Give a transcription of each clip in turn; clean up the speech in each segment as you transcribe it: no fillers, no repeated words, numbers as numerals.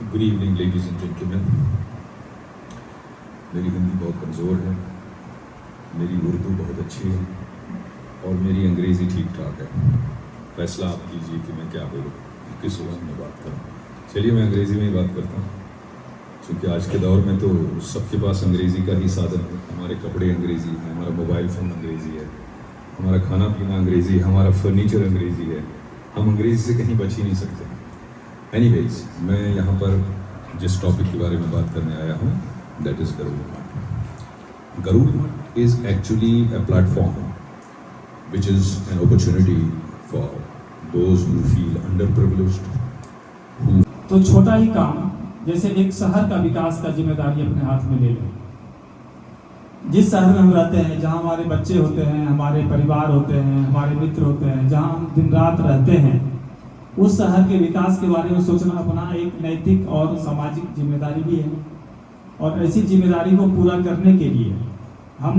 Good evening ladies and gentleman. मेरी हिंदी बहुत कमज़ोर है, मेरी उर्दू बहुत अच्छी है और मेरी अंग्रेज़ी ठीक ठाक है। फैसला आप कीजिए कि मैं क्या बोलूँ, किस ज़ुबान में बात करूँ। चलिए मैं अंग्रेज़ी में ही बात करता हूँ, क्योंकि आज के दौर में तो सबके पास अंग्रेज़ी का ही साधन है। हमारे कपड़े अंग्रेज़ी हैं, हमारा मोबाइल फ़ोन अंग्रेज़ी है, हमारा खाना पीना अंग्रेज़ी है, हमारा फर्नीचर अंग्रेज़ी है। हम अंग्रेज़ी से कहीं बच ही नहीं सकते। एनीवेज, मैं यहाँ पर जिस टॉपिक के बारे में बात करने आया हूँ, दैट इज़ गरुड़ मठ। गरुड़ मठ is actually a platform which is an opportunity for those who feel underprivileged, who तो छोटा ही काम, जैसे एक शहर का विकास का जिम्मेदारी अपने हाथ में ले लें। जिस शहर में हम रहते हैं, जहाँ हमारे बच्चे होते हैं, हमारे परिवार होते हैं, हमारे मित्र होते हैं, जहाँ हम दिन रात रहते हैं, उस शहर के विकास के बारे में सोचना अपना एक नैतिक और सामाजिक जिम्मेदारी भी है। और ऐसी जिम्मेदारी को पूरा करने के लिए हम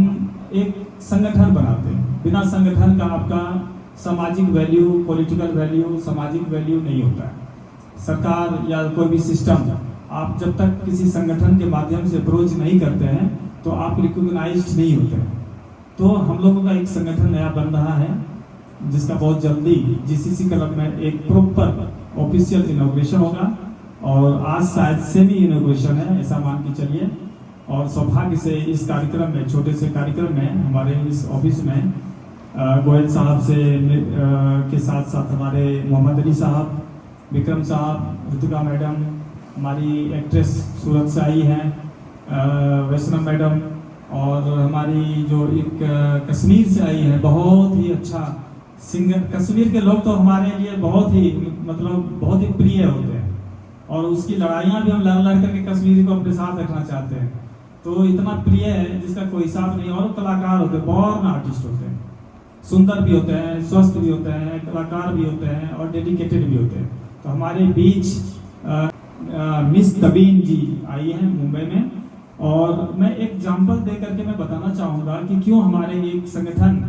एक संगठन बनाते हैं। बिना संगठन का आपका सामाजिक वैल्यू, पॉलिटिकल वैल्यू, सामाजिक वैल्यू नहीं होता है। सरकार या कोई भी सिस्टम, आप जब तक किसी संगठन के माध्यम से अप्रोच नहीं करते हैं तो आप रिकॉग्नाइज्ड नहीं होते हैं। तो हम लोगों का एक संगठन नया बन रहा है, जिसका बहुत जल्दी जीसीसी क्लब में एक प्रॉपर ऑफिशियल इनॉग्रेशन होगा। और आज शायद सेमी इनॉग्रेशन है, ऐसा मान के चलिए। और सौभाग्य से इस कार्यक्रम में, छोटे से कार्यक्रम में, हमारे इस ऑफिस में गोयल साहब से के साथ साथ हमारे मोहम्मद अली साहब, विक्रम साहब, ऋतिका मैडम, हमारी एक्ट्रेस सूरत से आई हैं, वैष्णव मैडम, और हमारी जो एक कश्मीर से आई है, बहुत ही अच्छा सिंगर। कश्मीर के लोग तो हमारे लिए बहुत ही बहुत ही प्रिय होते हैं, और उसकी लड़ाइयाँ भी हम लड़ लड़ करके कश्मीरी को अपने साथ रखना चाहते हैं। तो इतना प्रिय है जिसका कोई हिसाब नहीं। और कलाकार होते हैं, बॉर्न आर्टिस्ट होते हैं, सुंदर भी होते हैं, स्वस्थ भी होते हैं, कलाकार भी होते हैं और डेडिकेटेड भी होते हैं। तो हमारे बीच मिस तबीन जी आई हैं मुंबई में, और मैं एक एग्जाम्पल दे करके मैं बताना चाहूँगा कि क्यों हमारे एक संगठन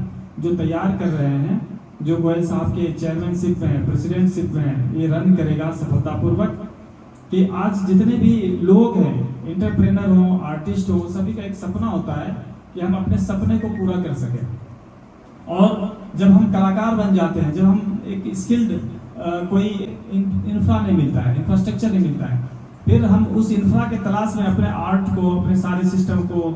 जो तैयार कर रहे हैं, जो गोयल साहब के चेयरमैनशिप में है, प्रेसिडेंटशिप में है, ये रन करेगा सफलतापूर्वक। कि आज जितने भी लोग हैं, एंटरप्रेनर हो, आर्टिस्ट हो, सभी का एक सपना होता है कि हम अपने सपने को पूरा कर सकें। और जब हम कलाकार बन जाते हैं, जब हम एक स्किल्ड कोई इंफ्रा नहीं मिलता है, इंफ्रास्ट्रक्चर नहीं मिलता है, फिर हम उस इंफ्रा के तलाश में अपने आर्ट को, अपने सारे सिस्टम को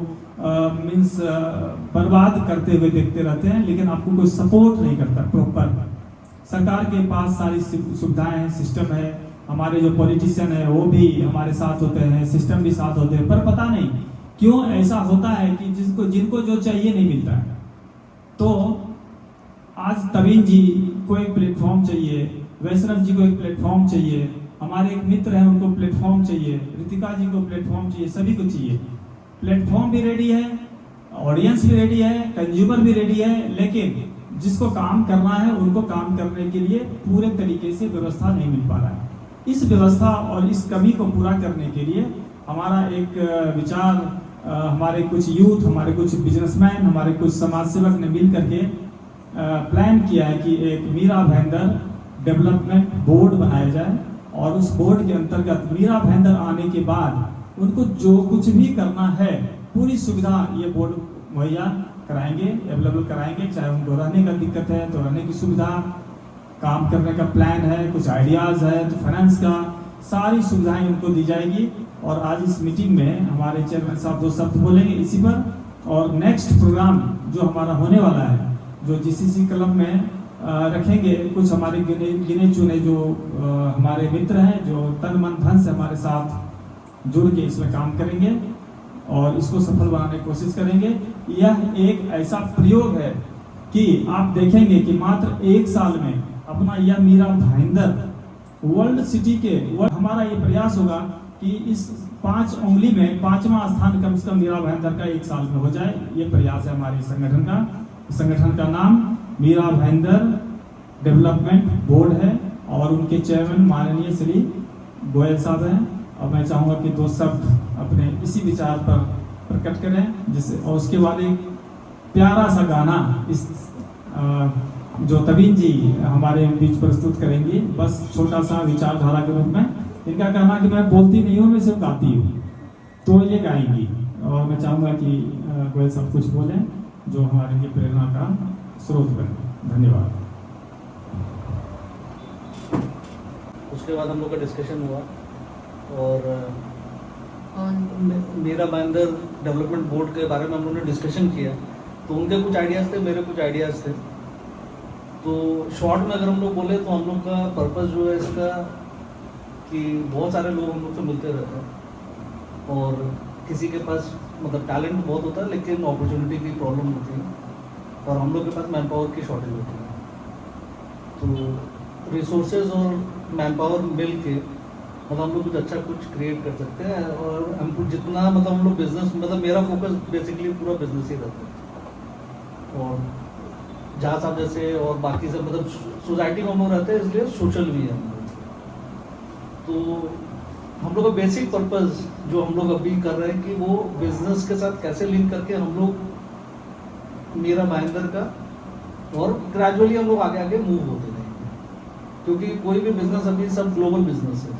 बर्बाद करते हुए देखते रहते हैं। लेकिन आपको कोई सपोर्ट नहीं करता प्रॉपर। सरकार के पास सारी सुविधाएं हैं, सिस्टम है, हमारे जो पॉलिटिशियन है वो भी हमारे साथ होते हैं, सिस्टम भी साथ होते हैं, पर पता नहीं क्यों ऐसा होता है कि जिनको जो चाहिए नहीं मिलता है। तो आज तबीन जी को एक प्लेटफॉर्म चाहिए, वैष्णव जी को एक प्लेटफॉर्म चाहिए, हमारे एक मित्र हैं उनको प्लेटफॉर्म चाहिए, ऋतिका जी को प्लेटफॉर्म चाहिए, सभी को चाहिए। प्लेटफॉर्म भी रेडी है, ऑडियंस भी रेडी है, कंज्यूमर भी रेडी है, लेकिन जिसको काम करना है उनको काम करने के लिए पूरे तरीके से व्यवस्था नहीं मिल पा रहा है। इस व्यवस्था और इस कमी को पूरा करने के लिए हमारा एक विचार, हमारे कुछ यूथ, हमारे कुछ बिजनेसमैन, हमारे कुछ समाज सेवक ने मिल करके प्लान किया है कि एक मीरा भाईंदर डेवलपमेंट बोर्ड बनाया जाए। और उस बोर्ड के अंतर्गत मीरा भाईंदर आने के बाद उनको जो कुछ भी करना है, पूरी सुविधा ये बोर्ड मुहैया कराएंगे, अवेलेबल कराएंगे। चाहे उनको रहने का दिक्कत है तो रहने की सुविधा, काम करने का प्लान है, कुछ आइडियाज़ है तो फाइनेंस का, सारी सुविधाएं उनको दी जाएगी। और आज इस मीटिंग में हमारे चेयरमैन साहब 2 शब्द बोलेंगे इसी पर। और नेक्स्ट प्रोग्राम जो हमारा होने वाला है, जो जीसीसी क्लब में रखेंगे, कुछ हमारे गिने चुने जो हमारे मित्र हैं, जो तन मन धन से हमारे साथ जुड़ के इसमें काम करेंगे और इसको सफल बनाने की कोशिश करेंगे। यह एक ऐसा प्रयोग है कि आप देखेंगे कि मात्र 1 साल में अपना यह मीरा भाईंदर वर्ल्ड सिटी के हमारा ये प्रयास होगा कि इस 5 उंगली में 5वां स्थान कम से कम मीरा भाईंदर का 1 साल में हो जाए। ये प्रयास है हमारे संगठन का। संगठन का नाम मीरा भाईंदर डेवलपमेंट बोर्ड है और उनके चेयरमैन माननीय श्री गोयल साहब हैं। और मैं चाहूँगा कि 2 शब्द अपने इसी विचार पर प्रकट करें, जिससे और उसके बाद एक प्यारा सा गाना इस जो तबीन जी हमारे बीच प्रस्तुत करेंगी, बस छोटा सा विचारधारा के रूप में इनका कहना है कि मैं बोलती नहीं हूँ, मैं सिर्फ गाती हूँ, तो ये गाएंगी। और मैं चाहूँगा कि गोयल सब कुछ बोलें जो हमारे लिए प्रेरणा का स्रोत बने। धन्यवाद। उसके बाद हम लोग का डिस्कशन हुआ और मेरा भाईंदर डेवलपमेंट बोर्ड के बारे में हम लोगों ने डिस्कशन किया। तो उनके कुछ आइडियाज़ थे, मेरे कुछ आइडियाज़ थे। तो शॉर्ट में अगर हम लोग बोले तो हम लोग का पर्पस जो है इसका कि बहुत सारे लोग हम लोग से मिलते रहते हैं और किसी के पास मतलब टैलेंट बहुत होता है लेकिन अपॉर्चुनिटी की प्रॉब्लम होती है और हम लोग के पास मैन पावर की शॉर्टेज होती है। तो रिसोर्सेज और मैन पावर मिल के मतलब हम लोग कुछ अच्छा कुछ क्रिएट कर सकते हैं और हमको जितना मतलब हम लोग बिजनेस मतलब मेरा फोकस बेसिकली पूरा बिजनेस ही रहता है। और जहाँ साहब जैसे और बाकी सब मतलब सोसाइटी में हम लोग रहते हैं इसलिए सोशल भी है हम लोग। तो हम लोग का बेसिक पर्पस जो हम लोग अभी कर रहे हैं कि वो बिजनेस के साथ कैसे लिंक करके हम लोग मेरा भाईंदर का और ग्रेजुअली हम लोग आगे आगे मूव होते रहेंगे क्योंकि कोई भी बिजनेस अभी सब ग्लोबल बिजनेस है।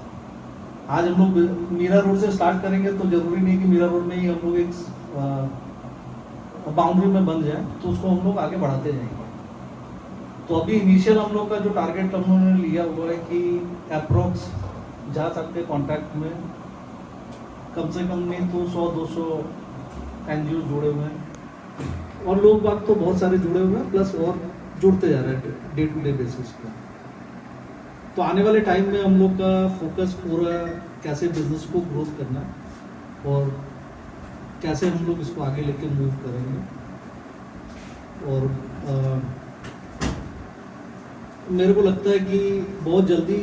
आज हम लोग मीरा रोड से स्टार्ट करेंगे तो जरूरी नहीं कि मीरा रोड में ही हम लोग एक बाउंड्री में बन जाए, तो उसको हम लोग आगे बढ़ाते जाएंगे। तो अभी इनिशियल हम लोग का जो टारगेट हम लोगों ने लिया हुआ है कि अप्रोक्स जहाँ सबके कॉन्टैक्ट में कम से कम नहीं तो 100-200 NGO जुड़े हुए हैं और लोग बाग तो बहुत सारे जुड़े हुए हैं प्लस और जुड़ते जा रहे हैं डे टू डे बेसिस पे। तो आने वाले टाइम में हम लोग का फोकस पूरा कैसे बिजनेस को ग्रोथ करना और कैसे हम लोग इसको आगे लेके मूव करेंगे। और मेरे को लगता है कि बहुत जल्दी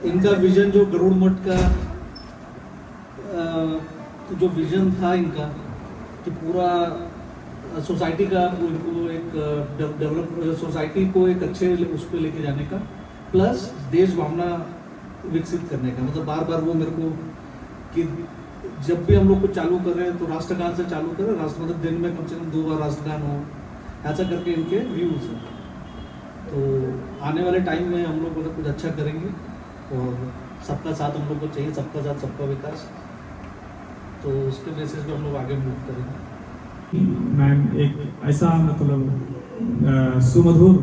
इनका विजन जो गरुड़ मठ का जो विजन था इनका कि पूरा सोसाइटी का उनको एक डेवलप सोसाइटी को एक अच्छे उस पर लेके जाने का प्लस देश भावना विकसित करने का मतलब बार बार वो मेरे को कि जब भी हम लोग कुछ चालू कर रहे हैं तो राष्ट्रगान से चालू करें, राष्ट्र मतलब दिन में कम से कम 2 बार राष्ट्रगान हो, ऐसा करके इनके व्यूज हैं। तो आने वाले टाइम में हम लोग मतलब कुछ अच्छा करेंगे और सबका साथ हम लोग को चाहिए, सबका साथ सबका विकास। तो उसके बेसिस पे हम लोग आगे मूव करेंगे। मैम एक ऐसा मतलब सुमधुर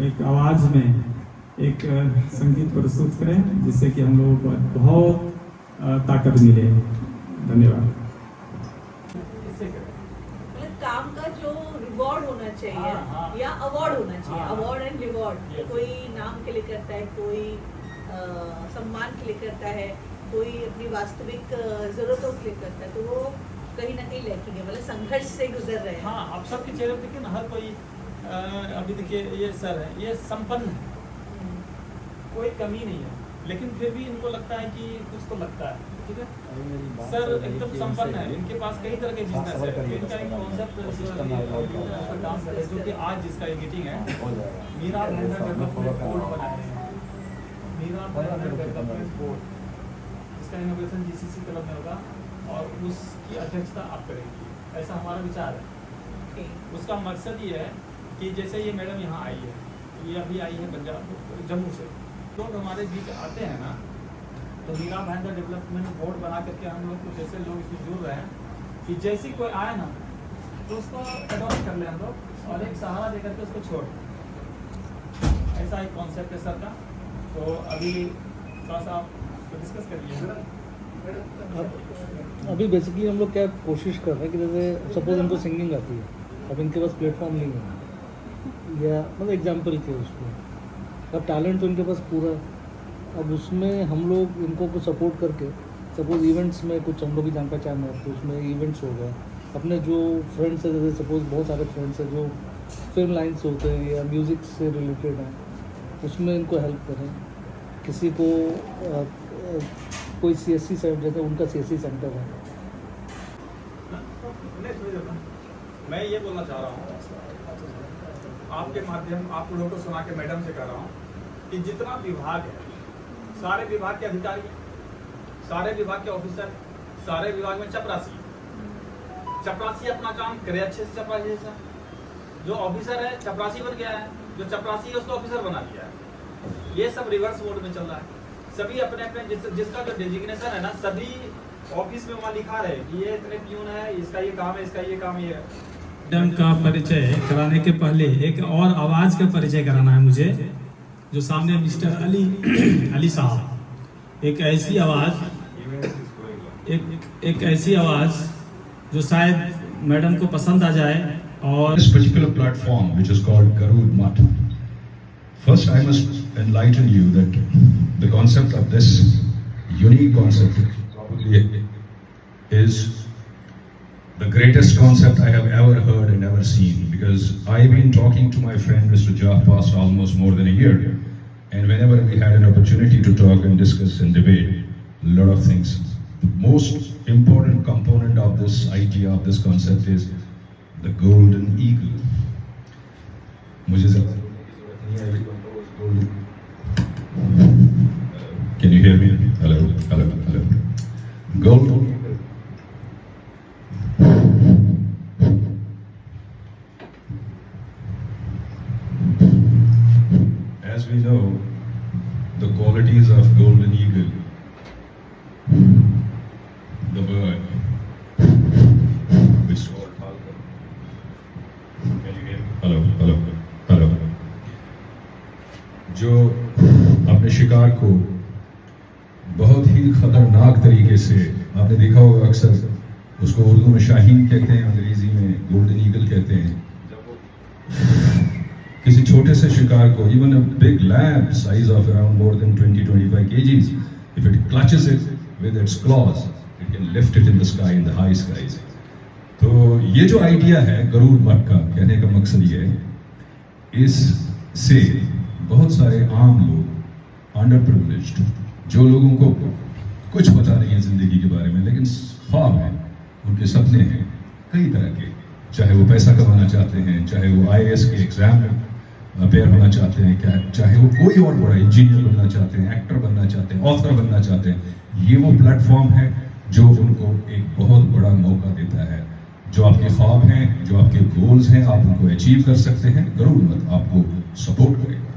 एक आवाज में एक संगीत प्रस्तुत करें जिससे कि हम लोगों को बहुत ताकत मिले। धन्यवाद। मतलब काम का जो रिवॉर्ड होना चाहिए या अवार्ड होना चाहिए, अवार्ड एंड रिवॉर्ड। कोई नाम के लिए करता है, कोई सम्मान के लिए करता है, कोई अपनी वास्तविक जरूरतों के लिए करता है, तो वो कहीं ना कहीं लैकिंग है, मतलब संघर्ष से गुजर रहे हैं। हाँ, आप सबके चेहरे पर देखिए ना, हर कोई अभी देखिए ये सर है, ये संपन्न है, कोई कमी नहीं है, लेकिन फिर भी इनको लगता है कि कुछ तो लगता है। ठीक है, सर एकदम संपन्न है, इनके पास कई तरह के बिजनेस है। इनका एक कॉन्सेप्ट डांस है जो कि आज जिसका मीटिंग है मीरा भाईंदर डेवलपमेंट बोर्ड बनाए हैं। मीरा भाईंदर डेवलपमेंट बोर्ड इसका इनोवेशन GCC क्लब में होगा और उसकी अध्यक्षता आप करेंगी, ऐसा हमारा विचार है। उसका मकसद ये है कि जैसे ये मैडम यहाँ आई है, ये अभी आई है पंजाब जम्मू से, तो हमारे बीच आते हैं ना, तो मीरा भाईंदर डेवलपमेंट बोर्ड बना करके हम लोग कुछ ऐसे लोग इसमें जुड़ रहे हैं कि जैसे कोई आए ना तो उसको एडॉप्ट कर ले हम लोग और एक सहारा देकर के उसको छोड़, ऐसा एक कॉन्सेप्ट है सर का। तो अभी थोड़ा सा आप डिस्कस करिए। अभी बेसिकली हम लोग क्या कोशिश कर रहे हैं कि जैसे सपोज इनको सिंगिंग आती है, अब इनके पास प्लेटफॉर्म नहीं है या मतलब एग्जांपल के उसको, अब टैलेंट तो इनके पास पूरा, अब उसमें हम लोग इनको कुछ सपोर्ट करके सपोज इवेंट्स में कुछ हम लोग भी जान पहचान है तो उसमें इवेंट्स हो गए, अपने जो फ्रेंड्स हैं जैसे सपोज बहुत सारे फ्रेंड्स हैं जो फिल्म लाइन्स होते हैं या म्यूज़िक से रिलेटेड हैं, उसमें इनको हेल्प करें। किसी को कोई CSC सेंटर जैसे उनका CSC सेंटर है। मैं ये बोलना चाह रहा हूँ आपके माध्यम आप लोगों को सुना के मैडम से कह रहा हूँ कि जितना विभाग है, सारे विभाग के अधिकारी, सारे विभाग के ऑफिसर, सारे विभाग में चपरासी अपना काम करे अच्छे से। चपरासी जैसा जो ऑफिसर है चपरासी बन गया है, जो चपरासी है उसको ऑफिसर बना दिया है। ये सब रिवर्स मोड में चल रहा है। सभी अपने अपने जिसका जो डेजिग्नेशन है ना, सभी ऑफिस में वहाँ लिखा रहे कि ये इतने प्यून है, इसका ये काम है, इसका ये काम ये है। मैडम का परिचय कराने के पहले एक और आवाज़ का परिचय कराना है मुझे, जो सामने मिस्टर अली साहब, एक ऐसी आवाज़, एक ऐसी आवाज़ जो शायद मैडम को पसंद आ जाए। और This particular platform, which is called Garud Math, first I must enlighten you that the concept of this unique concept probably is the greatest concept I have ever heard and ever seen, because I've been talking to my friend Mr. Jah past almost more than a year, and whenever we had an opportunity to talk and discuss and debate a lot of things, the most important component of this idea, of this concept is the golden eagle. मुझे ज़्यादा नहीं है, golden. Can you hear me? Hello, hello, hello. Golden eagle. As we know, the qualities of golden eagle, the bird, which is called falcon. Can you hear me? Hello, hello, hello. जो अपने शिकार को बहुत ही खतरनाक तरीके से, आपने देखा होगा अक्सर उसको उर्दू में शाहीन कहते हैं, अंग्रेजी में गोल्डन ईगल कहते हैं। जब वो किसी छोटे से शिकार को, even a big lamb size of around more than 20-25 kgs, if it clutches it with its claws, it can lift it in the sky, in the high skies. तो ये जो आइडिया है गरुड़ मठ का, कहने का मकसद ये है, इससे बहुत सारे आम लोग, अंडर प्रिविलेज्ड, जो लोगों को कुछ पता नहीं है जिंदगी के बारे में, लेकिन ख्वाब है, उनके सपने हैं कई तरह के, चाहे वो पैसा कमाना चाहते हैं, चाहे वो IAS के एग्जाम में अपेयर होना चाहते हैं, क्या चाहे वो कोई और बड़ा इंजीनियर बनना चाहते हैं, एक्टर बनना चाहते हैं, ऑथर बनना चाहते हैं, ये वो प्लेटफॉर्म है जो उनको एक बहुत बड़ा मौका देता है। जो आपके ख्वाब हैं, जो आपके गोल्स हैं, आप उनको अचीव कर सकते हैं, गरुड़ मत आपको सपोर्ट करेगा।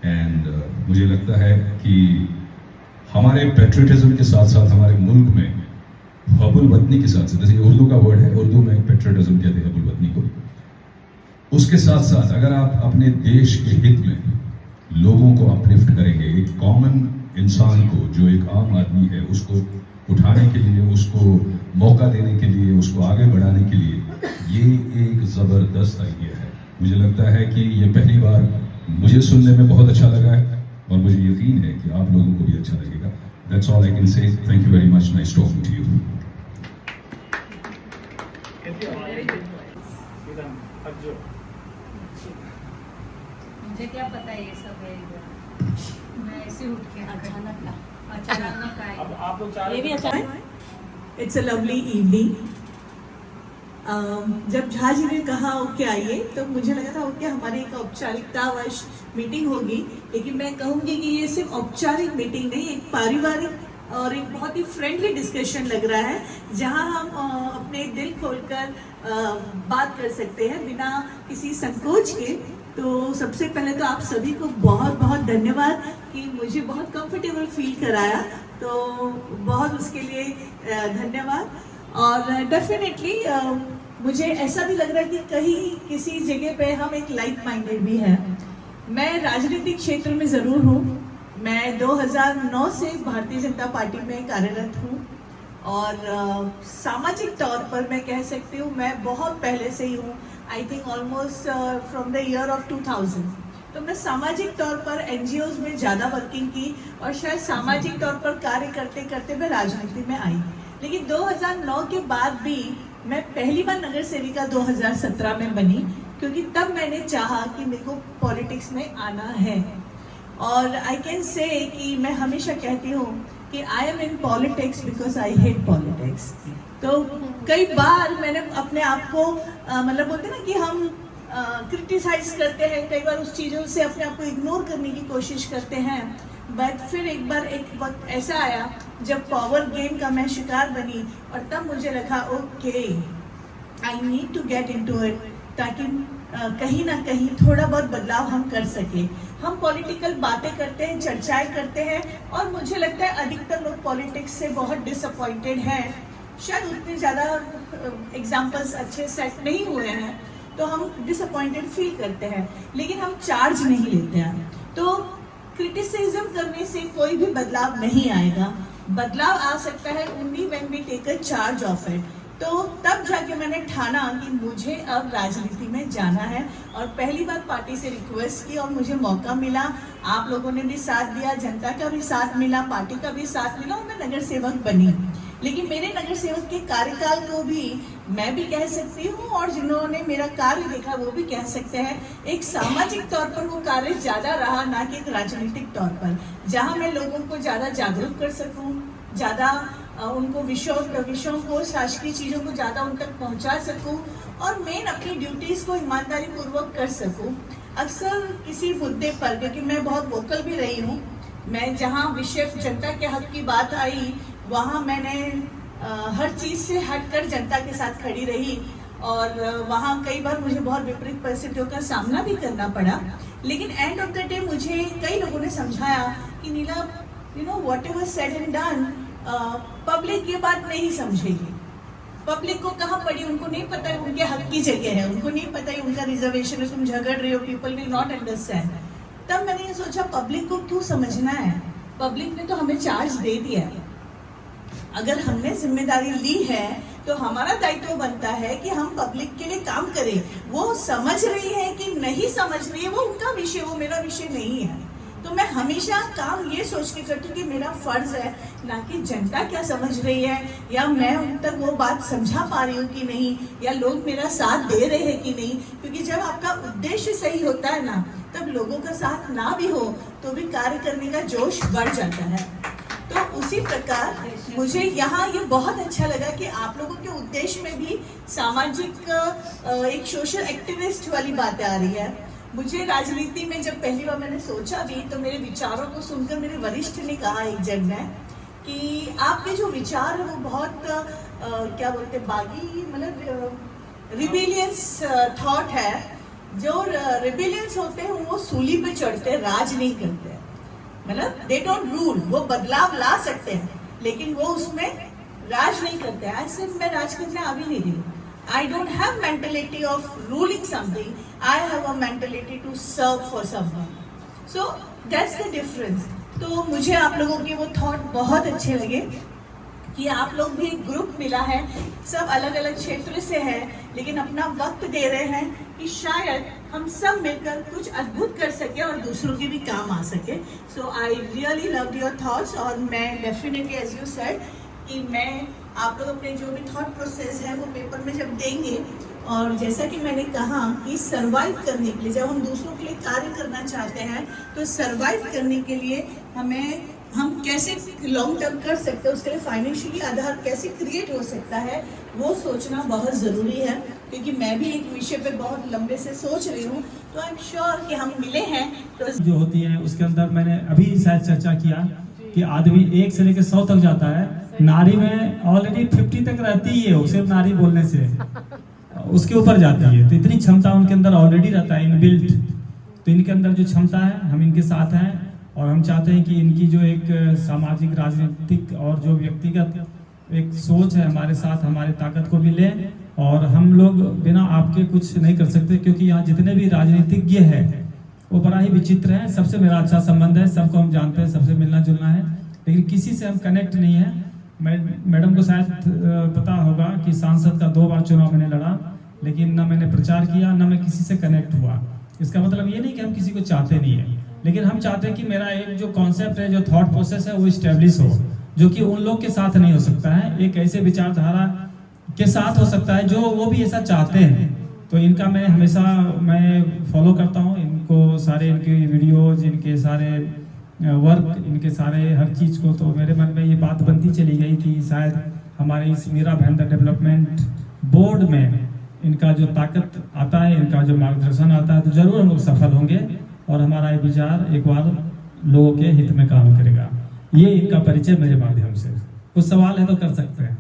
एंड मुझे लगता है कि हमारे पेट्रियटिज्म के साथ साथ हमारे मुल्क में हबुल वतनी के साथ साथ, जैसे उर्दू का वर्ड है, उर्दू में पेट्रियटिज्म कहते हैं हबुल वतनी को, उसके साथ साथ अगर आप अपने देश के हित में लोगों को अपलिफ्ट करेंगे, एक कॉमन इंसान को, जो एक आम आदमी है, उसको उठाने के लिए, उसको मौका देने के लिए, उसको आगे बढ़ाने के लिए, ये एक ज़बरदस्त आइडिया है। मुझे लगता है कि ये पहली बार मुझे सुनने में बहुत अच्छा लगा है, और मुझे यकीन है कि आप लोगों को भी अच्छा लगेगा। That's all I can say. Thank you very much. Nice talking to you. मुझे क्या पता ये सब है, मैं ऐसे उठ के अचानक आई। अब आप लोग चाह ये भी रहे अच्छा थे, है। It's a lovely evening. जब झा जी ने कहा ओके आइए, तो मुझे लगा था ओके हमारी एक औपचारिकतावश मीटिंग होगी, लेकिन मैं कहूँगी कि ये सिर्फ औपचारिक मीटिंग नहीं, एक पारिवारिक और एक बहुत ही फ्रेंडली डिस्कशन लग रहा है, जहाँ हम अपने दिल खोलकर बात कर सकते हैं बिना किसी संकोच के। तो सबसे पहले तो आप सभी को बहुत बहुत धन्यवाद कि मुझे बहुत कंफर्टेबल फील कराया, तो बहुत उसके लिए धन्यवाद। और डेफिनेटली मुझे ऐसा भी लग रहा है कि कहीं किसी जगह पे हम एक लाइक माइंडेड भी हैं। मैं राजनीतिक क्षेत्र में ज़रूर हूँ, मैं 2009 से भारतीय जनता पार्टी में कार्यरत हूँ, और सामाजिक तौर पर मैं कह सकती हूँ मैं बहुत पहले से ही हूँ, I think almost from the year of 2000। तो मैं सामाजिक तौर पर NGOs में ज़्यादा वर्किंग की, और शायद सामाजिक तौर पर कार्य करते करते मैं राजनीति में आई। लेकिन 2009 के बाद भी मैं पहली बार नगर सेविका 2017 में बनी, क्योंकि तब मैंने चाहा कि मेरे को पॉलिटिक्स में आना है। और आई कैन से कि मैं हमेशा कहती हूँ कि I am in politics because I hate politics. तो कई बार मैंने अपने आप को मतलब बोलते ना कि हम क्रिटिसाइज करते हैं, कई बार उस चीज़ों से अपने आप को इग्नोर करने की कोशिश करते हैं, बट फिर एक बार एक वक्त ऐसा आया जब पावर गेम का मैं शिकार बनी, और तब मुझे लगा okay I need to get into it. ताकि कहीं ना कहीं थोड़ा बहुत बदलाव हम कर सके। हम पॉलिटिकल बातें करते हैं, चर्चाएं करते हैं, और मुझे लगता है अधिकतर लोग पॉलिटिक्स से बहुत डिसअपॉइंटेड हैं। शायद उतने ज़्यादा एग्जाम्पल्स अच्छे सेट नहीं हुए हैं तो हम डिसअपॉइंटेड फील करते हैं, लेकिन हम चार्ज नहीं लेते हैं। तो क्रिटिसिज्म करने से कोई भी बदलाव नहीं आएगा। बदलाव आ सकता है only when we take a charge of it. तो तब जाके मैंने ठाना कि मुझे अब राजनीति में जाना है, और पहली बार पार्टी से रिक्वेस्ट की और मुझे मौका मिला। आप लोगों ने भी साथ दिया, जनता का भी साथ मिला, पार्टी का भी साथ मिला, और मैं नगर सेवक बनी। लेकिन मेरे नगर सेवक के कार्यकाल को भी मैं भी कह सकती हूँ, और जिन्होंने मेरा कार्य देखा वो भी कह सकते हैं, एक सामाजिक तौर पर वो कार्य ज़्यादा रहा, ना कि एक राजनीतिक तौर पर, जहाँ मैं लोगों को ज़्यादा जागरूक कर सकूँ, ज़्यादा उनको विषयों को, शासकीय चीज़ों को ज़्यादा उन तक पहुँचा सकूँ, और मेन अपनी ड्यूटीज़ को ईमानदारी पूर्वक कर सकूँ। अक्सर किसी मुद्दे पर, क्योंकि मैं बहुत वोकल भी रही हूँ, मैं जहाँ विषय जनता के हक की बात आई वहाँ मैंने हर चीज़ से हटकर जनता के साथ खड़ी रही, और वहाँ कई बार मुझे बहुत विपरीत परिस्थितियों का सामना भी करना पड़ा। लेकिन एंड ऑफ द डे मुझे कई लोगों ने समझाया कि नीला, you know, whatever said and done, public ये बात नहीं समझेगी। पब्लिक को कहाँ पड़ी, उनको नहीं पता है उनके हक की जगह है, उनको नहीं पता है उनका रिजर्वेशन है, तुम झगड़ रहे हो, पीपल विल नॉट अंडरस्टैंड। तब मैंने ये सोचा, पब्लिक को क्यों समझना है, पब्लिक ने तो हमें चार्ज दे दिया है। अगर हमने जिम्मेदारी ली है तो हमारा दायित्व बनता है कि हम पब्लिक के लिए काम करें। वो समझ रही है कि नहीं समझ रही है, वो उनका विषय, वो मेरा विषय नहीं है। तो मैं हमेशा काम ये सोच के करती हूँ कि मेरा फर्ज है, ना कि जनता क्या समझ रही है, या मैं उन तक वो बात समझा पा रही हूँ कि नहीं, या लोग मेरा साथ दे रहे हैं कि नहीं। क्योंकि जब आपका उद्देश्य सही होता है ना, तब लोगों का साथ ना भी हो तो भी कार्य करने का जोश बढ़ जाता है। तो उसी प्रकार मुझे यहाँ ये बहुत अच्छा लगा कि आप लोगों के उद्देश्य में भी सामाजिक एक सोशल एक्टिविस्ट वाली बातें आ रही है। मुझे राजनीति में जब पहली बार मैंने सोचा भी, तो मेरे विचारों को सुनकर मेरे वरिष्ठ ने कहा एक जगह कि आपके जो विचार है वो बहुत क्या बोलते, बागी, मतलब रिबेलियंस थॉट है। जो रिबेलियंस होते हैं वो सूली पे चढ़ते हैं, राज नहीं करते, मतलब दे डोंट रूल। वो बदलाव ला सकते हैं लेकिन वो उसमें राज नहीं करते। ऐसे मैं राज करने आ भी नहीं रही। I don't have mentality of ruling something. I have a mentality to serve for someone. So that's the difference. तो मुझे आप लोगों के वो थॉट बहुत अच्छे लगे कि आप लोग भी एक ग्रुप मिला है, सब अलग अलग क्षेत्र से हैं, लेकिन अपना वक्त दे रहे हैं कि शायद हम सब मिलकर कुछ अद्भुत कर सके और दूसरों के भी काम आ सके। So I really love your thoughts, और मैं डेफिनेटली एज यू सेड कि मैं आप लोग अपने जो भी थॉट प्रोसेस है वो पेपर में जब देंगे, और जैसा कि मैंने कहा कि सरवाइव करने के लिए, जब हम दूसरों के लिए कार्य करना चाहते हैं तो सरवाइव करने के लिए हम कैसे लॉन्ग टर्म कर सकते हैं, उसके लिए फाइनेंशियली आधार कैसे क्रिएट हो सकता है, वो सोचना बहुत ज़रूरी है। क्योंकि मैं भी एक विषय पे बहुत लंबे से सोच रही हूँ, तो आई एम श्योर कि हम मिले हैं तो जो होती है उसके अंदर मैंने अभी शायद चर्चा किया कि आदमी 1 से लेकर 100 तक जाता है। नारी में ऑलरेडी 50 तक रहती ही है, वो सिर्फ नारी बोलने से उसके ऊपर जाती है। तो इतनी क्षमता उनके अंदर ऑलरेडी रहता है इनबिल्ट। तो इनके अंदर जो क्षमता है, हम इनके साथ हैं, और हम चाहते हैं कि इनकी जो एक सामाजिक, राजनीतिक और जो व्यक्तिगत एक सोच है हमारे साथ, हमारी ताकत को भी लें। और हम लोग बिना आपके कुछ नहीं कर सकते, क्योंकि यहाँ जितने भी राजनीतिज्ञ हैं वो बड़ा ही विचित्र है। सबसे मेरा अच्छा संबंध है, सबको हम जानते हैं, सबसे मिलना जुलना है, लेकिन किसी से हम कनेक्ट नहीं है। मैडम को शायद पता होगा कि सांसद का 2 बार चुनाव मैंने लड़ा, लेकिन ना मैंने प्रचार किया, ना मैं किसी से कनेक्ट हुआ। इसका मतलब ये नहीं कि हम किसी को चाहते नहीं है, लेकिन हम चाहते हैं कि मेरा एक जो कॉन्सेप्ट है, जो थॉट प्रोसेस है, वो इस्टेब्लिश हो, जो कि उन लोग के साथ नहीं हो सकता है। एक ऐसे विचारधारा के साथ हो सकता है जो वो भी ऐसा चाहते हैं। तो इनका मैं हमेशा फॉलो करता हूँ, इनको सारे इनके वीडियोज, इनके सारे वर्क, इनके सारे हर चीज़ को। तो मेरे मन में ये बात बनती चली गई कि शायद हमारे इस मीरा भाईंदर डेवलपमेंट बोर्ड में इनका जो ताकत आता है, इनका जो मार्गदर्शन आता है, तो जरूर हम लोग सफल होंगे और हमारा ये विचार एक बार लोगों के हित में काम करेगा। ये इनका परिचय मेरे माध्यम से। कुछ सवाल है तो कर सकते हैं।